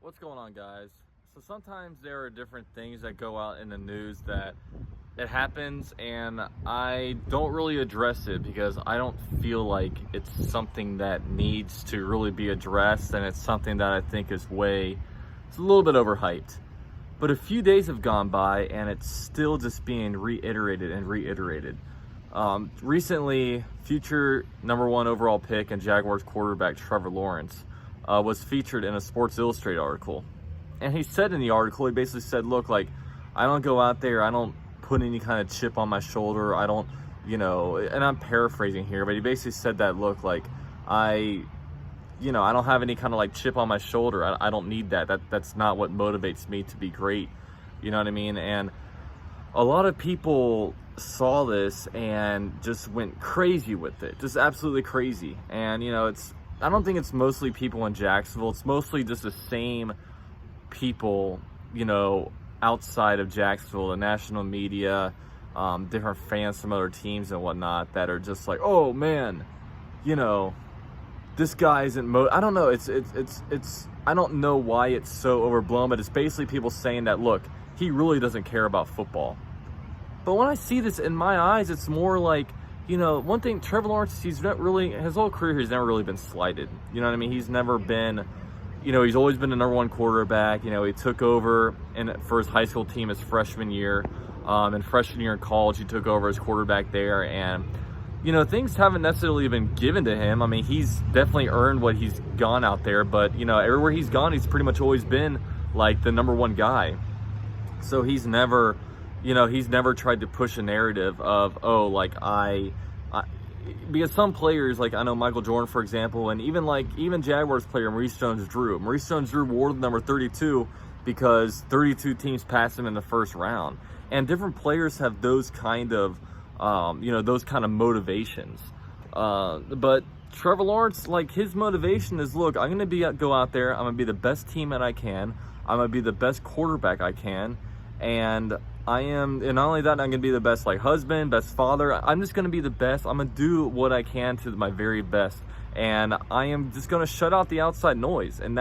What's going on, guys? So sometimes there are different things that go out in the news that it happens and I don't really address it because I don't feel like it's something that needs to really be addressed, and it's something that I think is it's a little bit overhyped. But a few days have gone by and it's still just being reiterated and reiterated. Recently, future #1 overall pick and Jaguars quarterback Trevor Lawrence was featured in a Sports Illustrated article. And he said in the article, he basically said, look, like, I don't go out there, I don't put any kind of chip on my shoulder, I don't, and I'm paraphrasing here, but he basically said that, look, like, I don't have any kind of like chip on my shoulder. I don't need that. That's not what motivates me to be great. You know what I mean? And a lot of people saw this and just went crazy with it, just absolutely crazy. And I don't think it's mostly people in Jacksonville. It's mostly just the same people, outside of Jacksonville, the national media, different fans from other teams and whatnot that are just like, oh man, this guy isn't I don't know. It's I don't know why it's so overblown, but it's basically people saying that, look, he really doesn't care about football. But when I see this in my eyes, it's more like, one thing, Trevor Lawrence, his whole career, he's never really been slighted. You know what I mean? He's never been, he's always been the #1 quarterback. He took over for his high school team his freshman year. And freshman year in college, he took over as quarterback there. And, things haven't necessarily been given to him. I mean, he's definitely earned what he's gone out there. But, everywhere he's gone, he's pretty much always been, like, the #1 guy. So he's never tried to push a narrative of, oh, like, because some players, like I know Michael Jordan, for example, and even Jaguars player Maurice Jones-Drew wore the number 32 because 32 teams passed him in the first round. And different players have those kind of, motivations. But Trevor Lawrence, like, his motivation is, look, I'm going to go out there, I'm going to be the best team that I can, I'm going to be the best quarterback I can, and not only that, I'm going to be the best, like, husband, best father. I'm just going to be the best. I'm going to do what I can to my very best. And I am just going to shut out the outside noise. And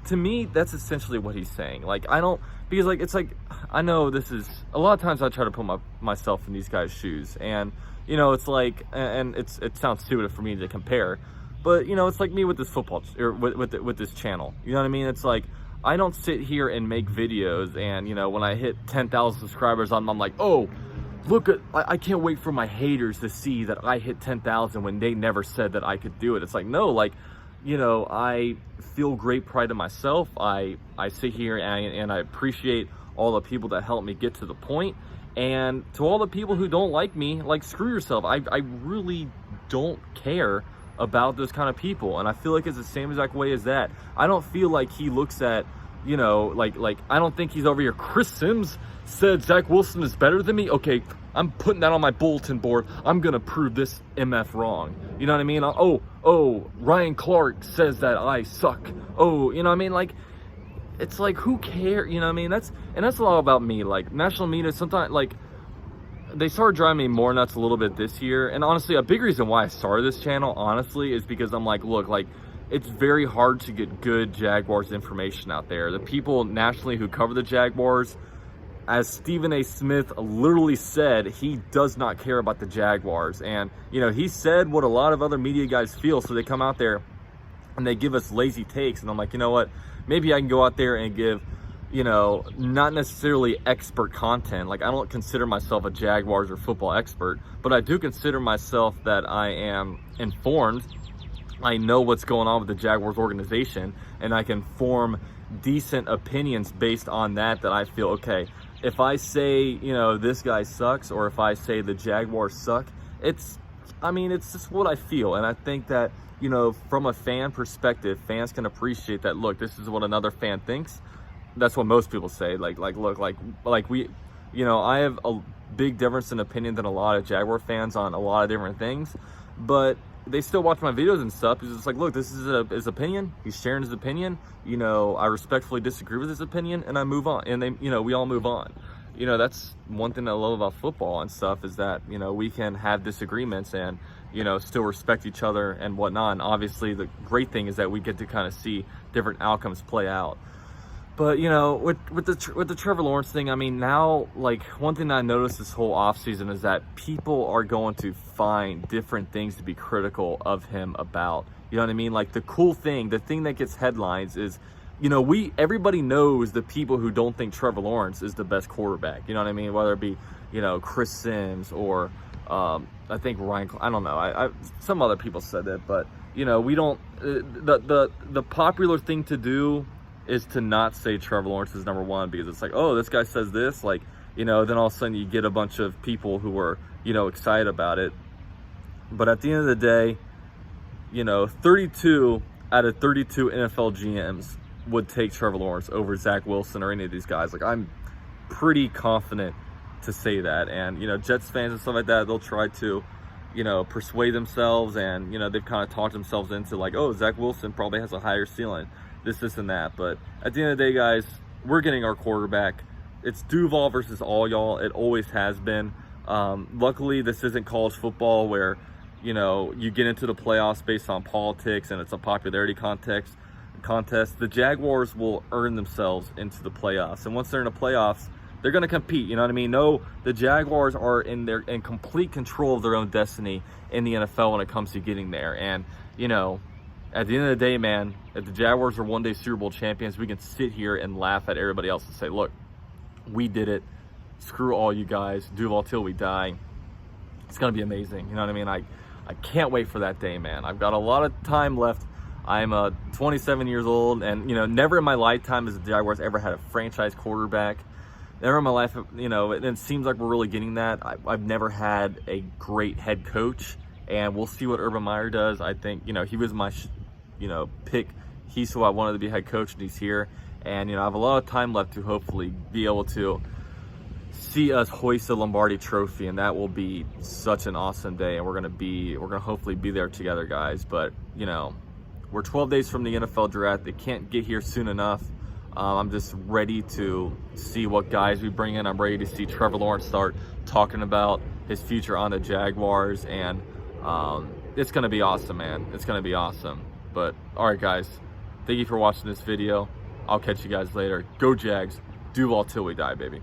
to me, that's essentially what he's saying. Like, I know this is, a lot of times I try to put myself in these guys' shoes. And, it's like, and it sounds stupid for me to compare, but, it's like me with this football, or with this channel. You know what I mean? It's like, I don't sit here and make videos and, when I hit 10,000 subscribers, I'm like, oh, look, I can't wait for my haters to see that I hit 10,000 when they never said that I could do it. It's like, no, like, I feel great pride in myself. I sit here and I appreciate all the people that helped me get to the point. And to all the people who don't like me, like, screw yourself. I really don't care about those kind of people, and I feel like it's the same exact way as that. I don't feel like he looks at, like I don't think he's over here, Chris Sims said Zach Wilson is better than me. Okay, I'm putting that on my bulletin board. I'm gonna prove this MF wrong. You know what I mean? Oh, Ryan Clark says that I suck. Oh, you know what I mean? Like, it's like, who cares? You know what I mean? That's a lot about me. Like, national media sometimes, like, they started driving me more nuts a little bit this year. And honestly, a big reason why I started this channel, honestly, is because I'm like, look, like, it's very hard to get good Jaguars information out there. The people nationally who cover the Jaguars, as Stephen A. Smith literally said, he does not care about the Jaguars. And, he said what a lot of other media guys feel, so they come out there and they give us lazy takes. And I'm like, you know what? Maybe I can go out there and give, not necessarily expert content. Like, I don't consider myself a Jaguars or football expert, but I do consider myself that I am informed. I know what's going on with the Jaguars organization, and I can form decent opinions based on that I feel, okay, if I say, this guy sucks, or if I say the Jaguars suck, it's just what I feel. And I think that, from a fan perspective, fans can appreciate that, look, this is what another fan thinks. That's what most people say. Look, we, I have a big difference in opinion than a lot of Jaguar fans on a lot of different things, but they still watch my videos and stuff. It's just like, look, this is his opinion. He's sharing his opinion. I respectfully disagree with his opinion, and I move on. And we all move on. That's one thing I love about football and stuff, is that, we can have disagreements and, you know, still respect each other and whatnot. And obviously the great thing is that we get to kind of see different outcomes play out. But, you know, with the Trevor Lawrence thing, I mean, now, like, one thing that I noticed this whole offseason is that people are going to find different things to be critical of him about. You know what I mean? Like, the cool thing, the thing that gets headlines is, you know, everybody knows the people who don't think Trevor Lawrence is the best quarterback. You know what I mean? Whether it be, you know, Chris Sims or I think Ryan, I don't know. Some other people said that, but, you know, we don't, the popular thing to do is to not say Trevor Lawrence is number one, because it's like, oh, this guy says this, like, you know, then all of a sudden you get a bunch of people who are, you know, excited about it. But at the end of the day, you know, 32 out of 32 NFL GMs would take Trevor Lawrence over Zach Wilson or any of these guys. Like, I'm pretty confident to say that. And, you know, Jets fans and stuff like that, they'll try to, you know, persuade themselves, and, you know, they've kind of talked themselves into like, oh, Zach Wilson probably has a higher ceiling, this and that. But at the end of the day, guys, we're getting our quarterback. It's Duval versus all y'all. It always has been. Luckily, this isn't college football where, you know, you get into the playoffs based on politics and it's a popularity contest. The Jaguars will earn themselves into the playoffs, and once they're in the playoffs, they're going to compete. You know what I mean? No, the Jaguars are in complete control of their own destiny in the NFL when it comes to getting there. And, you know, at the end of the day, man, if the Jaguars are one-day Super Bowl champions, we can sit here and laugh at everybody else and say, look, we did it. Screw all you guys. Duval till we die. It's going to be amazing. You know what I mean? I can't wait for that day, man. I've got a lot of time left. I'm 27 years old, and, you know, never in my lifetime has the Jaguars ever had a franchise quarterback. Never in my life, you know, and it seems like we're really getting that. I've never had a great head coach, and we'll see what Urban Meyer does. I think, you know, he was my, you know, pick. He's who I wanted to be head coach, and he's here. And, you know, I have a lot of time left to hopefully be able to see us hoist the Lombardi Trophy, and that will be such an awesome day. And we're gonna hopefully be there together, guys. But, you know, we're 12 days from the NFL draft. They can't get here soon enough. I'm just ready to see what guys we bring in. I'm ready to see Trevor Lawrence start talking about his future on the Jaguars, and it's gonna be awesome, man. It's gonna be awesome. But all right, guys, thank you for watching this video. I'll catch you guys later. Go Jags. Duval till we die, baby.